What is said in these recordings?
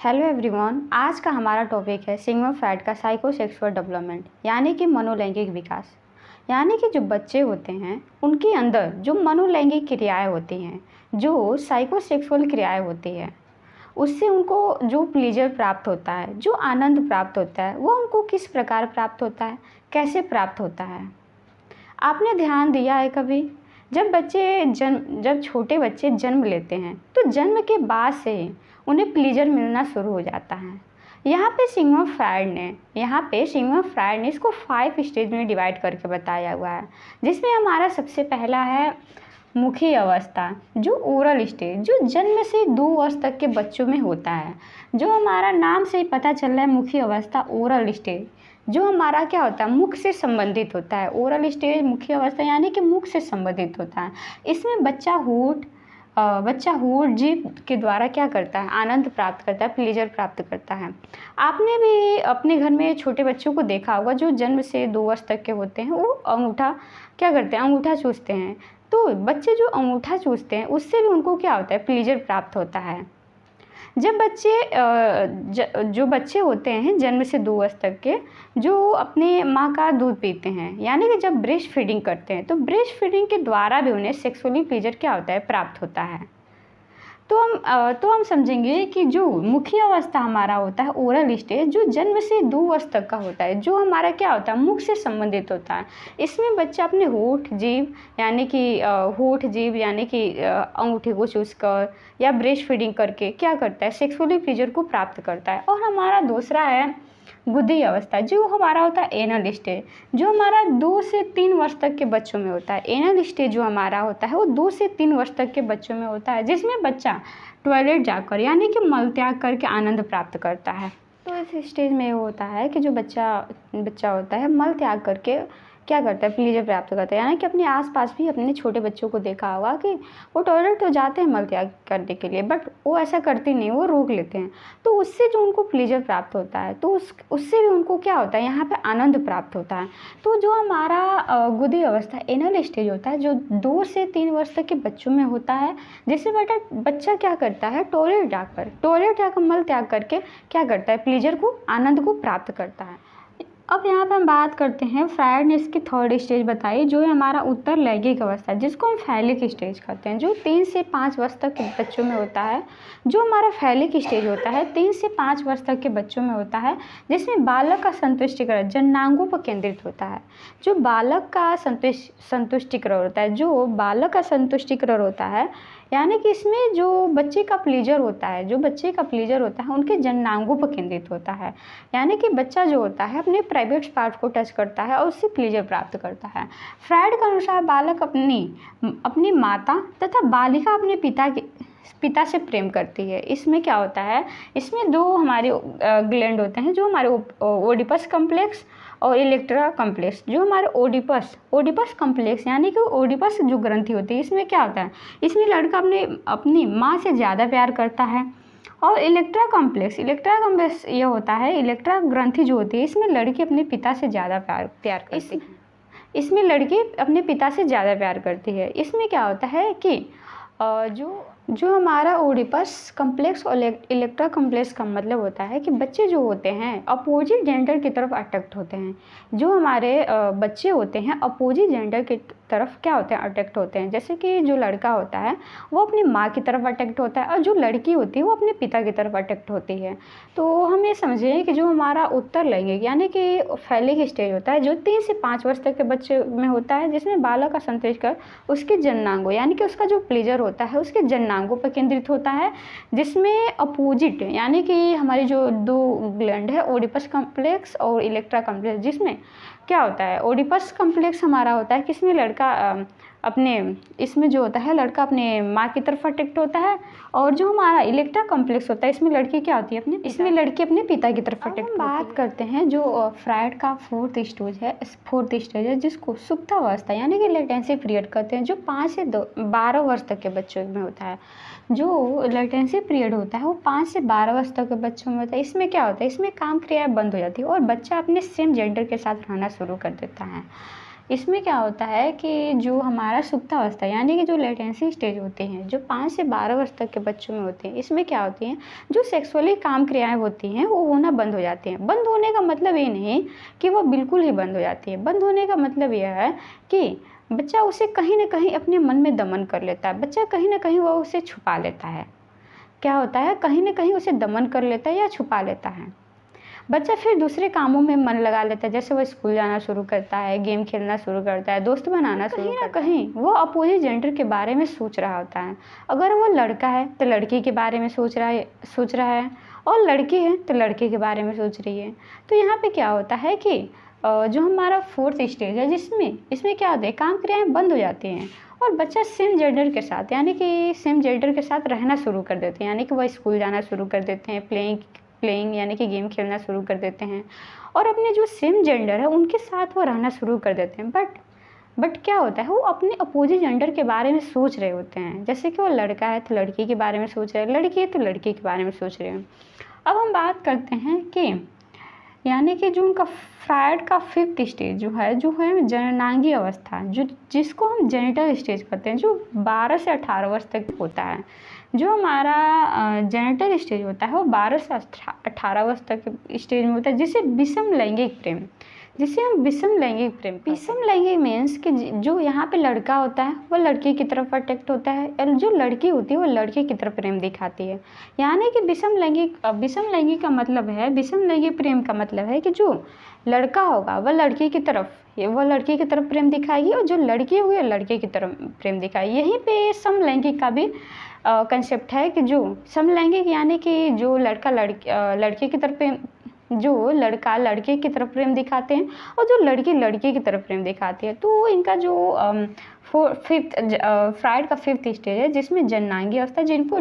Hello everyone, आज का हमारा टॉपिक है सिग्मंड फ्रायड का साइकोसेक्सुअल डेवलपमेंट यानी कि मनोलैंगिक विकास। यानी कि जो बच्चे होते हैं उनके अंदर जो मनोलैंगिक क्रियाएं होती हैं, जो साइकोसेक्सुअल क्रियाएं होती हैं, उससे उनको जो प्लेजर प्राप्त होता है, जो आनंद प्राप्त होता है, वो उनको किस प्रकार प्राप्त होता है, कैसे प्राप्त होता है। आपने ध्यान दिया है कभी जब छोटे बच्चे जन्म लेते हैं तो जन्म के बाद से ही उन्हें प्लेजर मिलना शुरू हो जाता है। यहाँ पे सिग्मंड फ्रायड ने इसको 5 स्टेज में डिवाइड करके बताया हुआ है, जिसमें हमारा सबसे पहला है मुखी अवस्था, जो ओरल स्टेज, जो जन्म से 2 वर्ष तक के बच्चों में होता है। जो हमारा नाम से ही पता चल रहा है, मुखी अवस्था ओरल स्टेज, जो हमारा क्या होता है, मुख से संबंधित होता है। ओरल स्टेज मुखी अवस्था यानी कि मुख से संबंधित होता है। इसमें बच्चा होठ जीभ के द्वारा क्या करता है, आनंद प्राप्त करता है, प्लेजर प्राप्त करता है। आपने भी अपने घर में छोटे बच्चों को देखा होगा, जो जन्म से 2 वर्ष तक के होते हैं, वो अंगूठा क्या करते हैं, अंगूठा चूसते हैं। तो बच्चे जो अंगूठा चूसते हैं उससे भी उनको क्या होता है, प्लेजर प्राप्त होता है। जो बच्चे होते हैं जन्म से 2 वर्ष तक के, जो अपने माँ का दूध पीते हैं, यानी कि जब ब्रेस्ट फीडिंग करते हैं, तो ब्रेस्ट फीडिंग के द्वारा भी उन्हें सेक्सुअली प्लेजर क्या होता है, प्राप्त होता है। तो हम समझेंगे कि जो मुखी अवस्था हमारा होता है ओरल स्टेज, जो जन्म से 2 वर्ष तक का होता है, जो हमारा क्या होता है, मुख से संबंधित होता है। इसमें बच्चा अपने होठ जीभ यानी कि अंगूठे को चूस कर या ब्रेस्ट फीडिंग करके क्या करता है, सेक्सुअली प्लेजर को प्राप्त करता है। और हमारा दूसरा है गुदी अवस्था, जो हमारा होता है एनल स्टेज, जो हमारा 2 से 3 वर्ष तक के बच्चों में होता है। एनल स्टेज जो हमारा होता है वो 2 से 3 वर्ष तक के बच्चों में होता है, जिसमें बच्चा टॉयलेट जाकर यानी कि मल त्याग करके आनंद प्राप्त करता है। तो इस स्टेज में ये होता है कि जो बच्चा होता है मल त्याग करके क्या करता है, प्लेजर प्राप्त करता है। यानी कि अपने आसपास भी अपने छोटे बच्चों को देखा होगा कि वो टॉयलेट तो जाते हैं मल त्याग करने के लिए, बट वो ऐसा करते नहीं, वो रोक लेते हैं। तो उससे जो उनको प्लेजर प्राप्त होता है, तो उससे भी उनको क्या होता है, यहाँ पे आनंद प्राप्त होता है। तो जो हमारा गुदी अवस्था एनल स्टेज होता है, जो 2 से 3 वर्ष तक के बच्चों में होता है, जिसमें बच्चा क्या करता है, टॉयलेट जाकर मल त्याग करके क्या करता है, प्लेजर को, आनंद को प्राप्त करता है। अब यहाँ पर हम बात करते हैं, फ्रायड ने इसकी 3rd स्टेज बताई, जो है हमारा उत्तर लैंगिक अवस्था, जिसको हम फैलिक स्टेज कहते हैं, जो 3 से 5 वर्ष तक के बच्चों में होता है। जो हमारा फैलिक स्टेज होता है 3 से 5 वर्ष तक के बच्चों में होता है, जिसमें बालक का संतुष्टिकरण जननांगों पर केंद्रित होता है। जो बालक का संतुष्टिकरण होता है, यानी कि इसमें जो बच्चे का प्लेजर होता है उनके जननांगों पर केंद्रित होता है। यानी कि बच्चा जो होता है अपने प्राइवेट पार्ट को टच करता है और उससे प्लेजर प्राप्त करता है। फ्रायड के अनुसार बालक अपनी माता तथा बालिका अपने पिता से प्रेम करती है। इसमें क्या होता है, इसमें 2 हमारे ग्लैंड होते हैं, जो हमारे ओडिपस कॉम्प्लेक्स और इलेक्ट्रा कॉम्प्लेक्स। जो हमारे ओडिपस कॉम्प्लेक्स यानी कि ओडिपस जो ग्रंथि होती है, इसमें क्या होता है, इसमें लड़का अपनी माँ से ज़्यादा प्यार करता है। और इलेक्ट्रा कॉम्प्लेक्स ये होता है, इलेक्ट्रा ग्रंथि जो होती है, इसमें लड़की अपने पिता से ज़्यादा प्यार करती है। इसमें लड़की अपने पिता से ज़्यादा प्यार करती है। इसमें क्या होता है कि जो हमारा ओडिपस कॉम्प्लेक्स और इलेक्ट्रा कॉम्प्लेक्स का मतलब होता है कि बच्चे जो होते हैं अपोजिट जेंडर की तरफ अट्रैक्ट होते हैं। जो हमारे बच्चे होते हैं अपोजिट जेंडर की तरफ क्या होते हैं, अट्रैक्ट होते हैं। जैसे कि जो लड़का होता है वो अपनी माँ की तरफ अट्रैक्ट होता है, और जो लड़की होती है वो अपने पिता की तरफ अट्रैक्ट होती है। तो हम ये समझें कि जो हमारा उत्तर लैंगिक यानी कि फैलिक स्टेज होता है, जो 3 से 5 वर्ष तक के बच्चे में होता है, जिसमें बालक का संतुष्ट कर उसके जननांगों यानी कि उसका जो प्लेजर होता है उसके जननांगों पर केंद्रित होता है, जिसमें अपोजिट यानी कि हमारी जो 2 ग्लैंड है ओडिपस कॉम्प्लेक्स और इलेक्ट्रा कॉम्प्लेक्स, जिसमें क्या होता है, ओडिपस कॉम्प्लेक्स हमारा होता है कि इसमें लड़का अपने माँ की तरफ अट्रैक्ट होता है, और जो हमारा इलेक्ट्रा कॉम्प्लेक्स होता है इसमें लड़की क्या होती है, इसमें लड़की अपने पिता की तरफ अट्रैक्ट होती है। बात करते हैं जो फ्रायड का 4th स्टेज है, जिसको सुप्तावस्था यानी कि लेटेंसी पीरियड कहते हैं, जो 5 से 12 वर्ष तक के बच्चों में होता है। जो लेटेंसी पीरियड होता है वो 5 से 12 वर्ष तक के बच्चों में होता है। इसमें क्या होता है, इसमें काम क्रियाएं बंद हो जाती है और बच्चा अपने सेम जेंडर के साथ रहना शुरू कर देता है। इसमें क्या होता है कि जो हमारा सुप्तावस्था यानी कि जो लेटेंसी स्टेज होते हैं, जो 5 से 12 वर्ष तक के बच्चों में होते हैं, इसमें क्या होती हैं, जो सेक्सुअली काम क्रियाएँ होती हैं वो होना बंद हो जाती हैं। बंद होने का मतलब ये नहीं कि वो बिल्कुल ही बंद हो जाती है। बंद होने का मतलब यह है कि बच्चा उसे कहीं न कहीं अपने मन में दमन कर लेता है। बच्चा कहीं न कहीं वो उसे छुपा लेता है। क्या होता है, कहीं न कहीं उसे दमन कर लेता है या छुपा लेता है। बच्चा फिर दूसरे कामों में मन लगा लेता है, जैसे वो स्कूल जाना शुरू करता है, गेम खेलना शुरू करता है, दोस्त बनाना शुरू करता है। कहीं वो अपोजिट जेंडर के बारे में सोच रहा होता है। अगर वो लड़का है तो लड़की के बारे में सोच रहा है और लड़की है तो लड़के के बारे में सोच रही है। तो यहाँ पे क्या होता है कि जो हमारा 4th स्टेज है इसमें क्या होता है, काम क्रियाएँ बंद हो जाती हैं और बच्चा सेम जेंडर के साथ यानी कि सेम जेंडर के साथ रहना शुरू कर देते हैं। यानी कि वह स्कूल जाना शुरू कर देते हैं, प्लेइंग यानी कि गेम खेलना शुरू कर देते हैं और अपने जो सेम जेंडर है उनके साथ वो रहना शुरू कर देते हैं। बट क्या होता है, वो अपने अपोजिट जेंडर के बारे में सोच रहे होते हैं। जैसे कि वो लड़का है तो लड़की के बारे में सोच रहे हैं, लड़की है तो लड़की के बारे में सोच रहे हैं। अब हम बात करते हैं कि यानी कि जो उनका फ्रायड का 5th स्टेज जो है जननांगी अवस्था, जिसको हम जेनिटल स्टेज कहते हैं, जो 12 से 18 वर्ष तक होता है। जो हमारा जेनिटल स्टेज होता है वो 12 से 18 वर्ष तक स्टेज में होता है, जिसे विषम लैंगिक प्रेम, जिसे हम विषम लैंगिक प्रेम, विषम लैंगिक मीन्स कि जो यहाँ पे लड़का होता है वो लड़की की तरफ अट्रैक्ट होता है और जो लड़की होती है वो लड़के की तरफ प्रेम दिखाती है। यानी कि विषम लैंगिक का मतलब है, विषम लैंगिक प्रेम का मतलब है कि जो लड़का होगा वह लड़की की तरफ प्रेम दिखाएगी और जो लड़की होगी वो लड़के की तरफ प्रेम दिखाएगी। यहीं पे समलैंगिक का भी कंसेप्ट है कि जो समलैंगिक यानी कि जो लड़का लड़के की तरफ जो लड़का लड़के की तरफ प्रेम दिखाते हैं और जो लड़की लड़के की तरफ प्रेम दिखाती है। तो इनका जो फ्रायड का 5th स्टेज है जिसमें जननांगी अवस्था, जिनको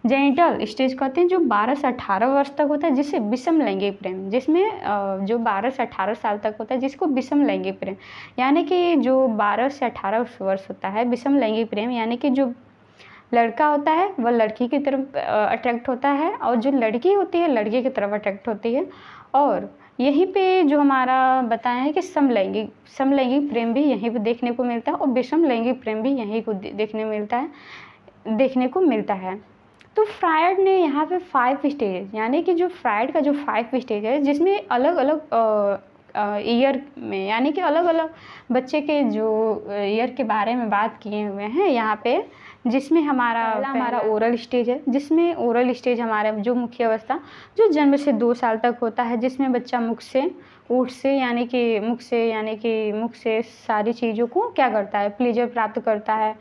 जेनिटल स्टेज कहते हैं, जो 12 से 18 वर्ष तक होता है, जिसे विषम लैंगिक प्रेम, जिसमें जो 12 से 18 साल तक होता है जिसको विषम लैंगिक प्रेम, यानी कि जो 12 से 18 वर्ष होता है विषम लैंगिक प्रेम, यानी कि जो लड़का होता है वह लड़की की तरफ अट्रैक्ट होता है और जो लड़की होती है लड़के की तरफ अट्रैक्ट होती है। और यहीं पे जो हमारा बताया है कि समलैंगिक प्रेम भी यहीं पे देखने को मिलता है और विषम लैंगिक प्रेम भी यहीं को देखने को मिलता है। तो फ्रायड ने यहाँ पे 5 स्टेज, यानी कि जो फ्रायड का जो 5 स्टेज है जिसमें अलग अलग ईयर में, यानी कि अलग अलग बच्चे के जो ईयर के बारे में बात किए हुए हैं यहाँ पे, जिसमें हमारा ओरल स्टेज है, जिसमें ओरल स्टेज हमारा जो मुख्य अवस्था जो जन्म से 2 साल तक होता है, जिसमें बच्चा मुख से यानी कि मुख से सारी चीज़ों को क्या करता है, प्लेजर प्राप्त करता है।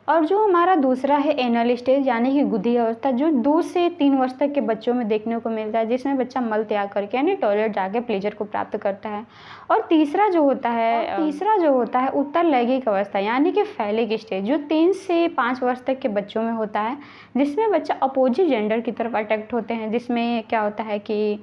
और जो हमारा दूसरा है एनल स्टेज, यानी कि गुदी अवस्था, जो 2 से 3 वर्ष तक के बच्चों में देखने को मिलता है, जिसमें बच्चा मल त्याग करके यानी टॉयलेट जाके प्लेजर को प्राप्त करता है। और तीसरा जो होता है उत्तर लैंगिक अवस्था, यानी कि फैलिक स्टेज, जो 3 से 5 वर्ष तक के बच्चों में होता है, जिसमें बच्चा अपोजिट जेंडर की तरफ अट्रैक्ट होते हैं। जिसमें क्या होता है कि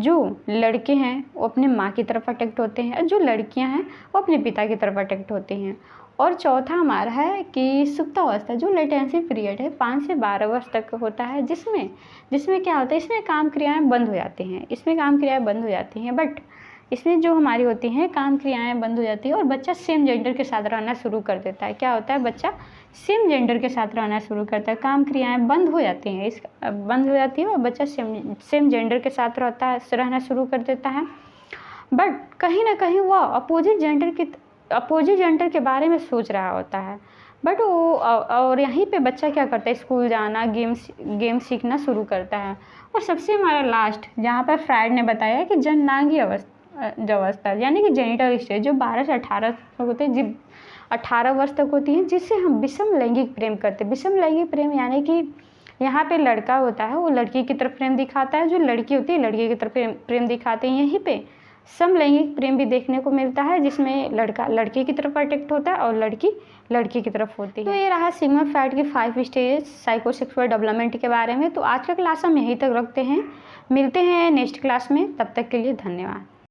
जो लड़के हैं वो अपने माँ की तरफ अट्रैक्ट होते हैं और जो लड़कियां हैं वो अपने पिता की तरफ अट्रैक्ट होती हैं। और चौथा हमारा है कि सुप्तावस्था, जो लेटेंसी पीरियड है 5 से 12 वर्ष तक होता है, जिसमें क्या होता है, इसमें काम क्रियाएँ बंद हो जाती हैं। बट इसमें जो हमारी होती हैं काम क्रियाएँ बंद हो जाती है और बच्चा सेम जेंडर के साथ रहना शुरू कर देता है। क्या होता है, बच्चा सेम जेंडर के साथ रहना शुरू करता है, काम क्रियाएँ बंद हो जाती हैं और बच्चा सेम जेंडर के साथ रहना शुरू कर देता है। बट कहीं ना कहीं वह अपोजिट जेंडर के बारे में सोच रहा होता है। बट वो और यहीं पे बच्चा क्या करता है, स्कूल जाना, गेम सीखना शुरू करता है। और सबसे हमारा लास्ट जहाँ पर फ्रायड ने बताया कि जननांगी अवस्था यानी कि जेनिटल स्टेज, जो 12 से 18 तक होते हैं, 18 वर्ष तक होती है, जिससे हम विषम लैंगिक प्रेम करते हैं। विषम लैंगिक प्रेम यानी कि यहाँ पे लड़का होता है वो लड़की की तरफ प्रेम दिखाता है, जो लड़की होती है लड़के की तरफ प्रेम दिखाते हैं। यहीं पे समलैंगिक प्रेम भी देखने को मिलता है, जिसमें लड़का लड़के की तरफ अट्रैक्ट होता है और लड़की लड़की की तरफ होती है। तो ये रहा सिगमंड फ्रायड की 5 स्टेज साइकोसेक्सुअल डेवलपमेंट के बारे में। तो आज का क्लास हम यहीं तक रखते हैं, मिलते हैं नेक्स्ट क्लास में, तब तक के लिए धन्यवाद।